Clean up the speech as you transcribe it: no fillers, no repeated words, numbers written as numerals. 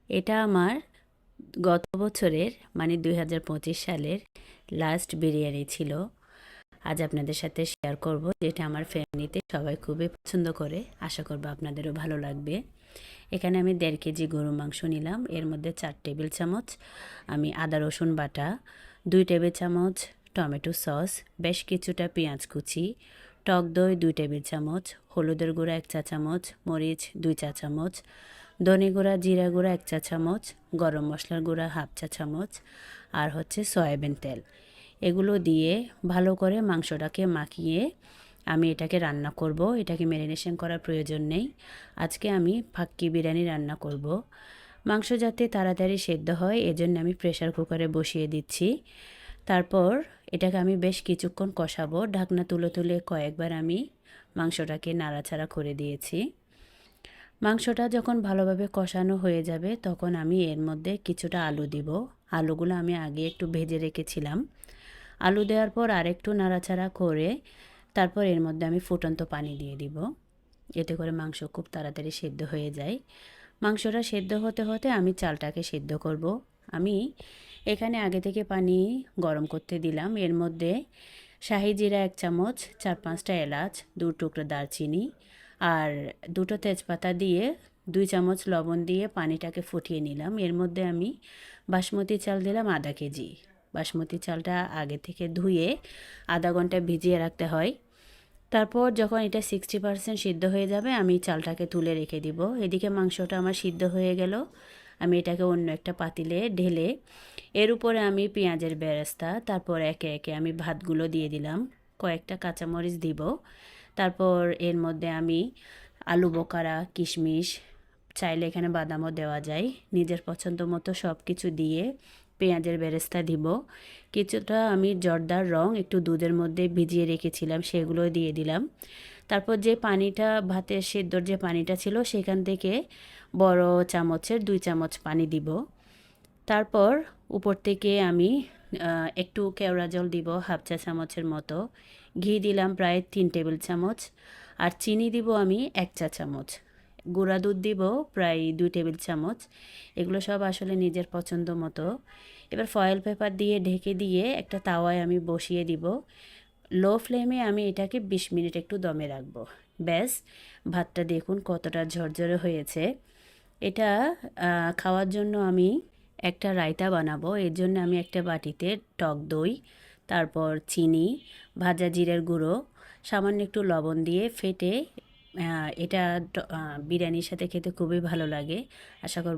এটা আমার গত বছরের মানে ২০২৫ সালের লাস্ট বিরিয়ানি ছিল। আজ আপনাদের সাথে শেয়ার করব, যেটা আমার ফ্যামিলিতে সবাই খুবই পছন্দ করে। আশা করব আপনাদেরও ভালো লাগবে। এখানে আমি ১.৫ কেজি গরুর মাংস নিলাম। এর মধ্যে ৪ টেবিল চামচ আমি আদা রসুন বাটা, ২ টেবিল চামচ টমেটো সস, বেশ কিছুটা পেঁয়াজ কুচি, টক দই ২ টেবিল চামচ, হলুদের গুঁড়া ১ চা চামচ, মরিচ ২ চা চামচ, ধনে গুঁড়া জিরা গুঁড়া ১ চা চামচ, গরম মশলার গুঁড়া ১/২ চা চামচ, আর হচ্ছে সয়াবিন তেল। এগুলো দিয়ে ভালো করে মাংসটাকে মাখিয়ে আমি এটাকে রান্না করব। এটাকে ম্যারিনেশন করার প্রয়োজন নেই। আজকে আমি ফাক্কি বিরিয়ানি রান্না করব। মাংস যাতে তাড়াতাড়ি সেদ্ধ হয় এজন্য আমি প্রেসার কুকারে বসিয়ে দিচ্ছি। তারপর এটাকে আমি বেশ কিছুক্ষণ কষাবো। ঢাকনা তুলে তুলে কয়েকবার আমি মাংসটাকে নাড়াচাড়া করে দিয়েছি। মাংসটা যখন ভালোভাবে কষানো হয়ে যাবে তখন আমি এর মধ্যে কিছুটা আলু দিব। আলুগুলো আমি আগে একটু ভেজে রেখেছিলাম। আলু দেওয়ার পর আরেকটু নাড়াচাড়া করে তারপর এর মধ্যে আমি ফুটন্ত পানি দিয়ে দিব। এতে করে মাংস খুব তাড়াতাড়ি সেদ্ধ হয়ে যায়। মাংসটা সেদ্ধ হতে হতে আমি চালটাকে সেদ্ধ করব। আমি এখানে আগে থেকে পানি গরম করতে দিলাম। এর মধ্যে শাহি জিরা ১ চামচ, ৪-৫টা এলাচ, ২ টুকরো দারচিনি আর ২টো তেজপাতা দিয়ে ২ চামচ লবণ দিয়ে পানিটাকে ফুটিয়ে নিলাম। এর মধ্যে আমি বাসমতি চাল দিলাম আধা কেজি। বাসমতি চালটা আগে থেকে ধুয়ে আধা ঘন্টা ভিজিয়ে রাখতে হয়। তারপর যখন এটা 60% সিদ্ধ হয়ে যাবে আমি চালটাকে তুলে রেখে দিব। এদিকে মাংসটা আমার সিদ্ধ হয়ে গেল। আমি এটাকে অন্য একটা পাতিলে ঢেলে এর উপরে আমি পেঁয়াজের বেরেস্তা, তারপর একে একে আমি ভাতগুলো দিয়ে দিলাম। কয়েকটা কাঁচামরিচ দিব। তারপর এর মধ্যে আমি আলু বোখারা, কিশমিশ, চাইলে এখানে বাদামও দেওয়া যায়। নিজের পছন্দ মতো সব কিছু দিয়ে পেঁয়াজের বেরেস্তা দিব। কিছুটা আমি জর্দার রং একটু দুধের মধ্যে ভিজিয়ে রেখেছিলাম, সেগুলো দিয়ে দিলাম। তারপর যে পানিটা, ভাতের সেদ্ধর যে পানিটা ছিল সেখান থেকে বড় চামচের ২ চামচ পানি দিব। তারপর উপর থেকে আমি একটু কেওড়া জল দিব ১/২ চা চামচের মতো। ঘি দিলাম প্রায় ৩ টেবিল চামচ। আর চিনি দিব আমি ১ চা চামচ। গুঁড়া দুধ দিব প্রায় ২ টেবিল চামচ। এগুলো সব আসলে নিজের পছন্দ মতো। এবার ফয়েল পেপার দিয়ে ঢেকে দিয়ে একটা তাওয়ায় আমি বসিয়ে দিব। লো ফ্লেমে আমি এটাকে ২০ মিনিট একটু দমে রাখবো। ব্যাস, ভাতটা দেখুন কতটা ঝরঝরে হয়েছে। এটা খাওয়ার জন্য আমি একটা রায়তা বানাবো। এর জন্য আমি একটা বাটিতে টক দই, তারপর চিনি, ভাজা জিরের গুঁড়ো, সামান্য একটু লবণ দিয়ে ফেটে এটা বিরিয়ানির সাথে খেতে খুবই ভালো লাগে। আশা করব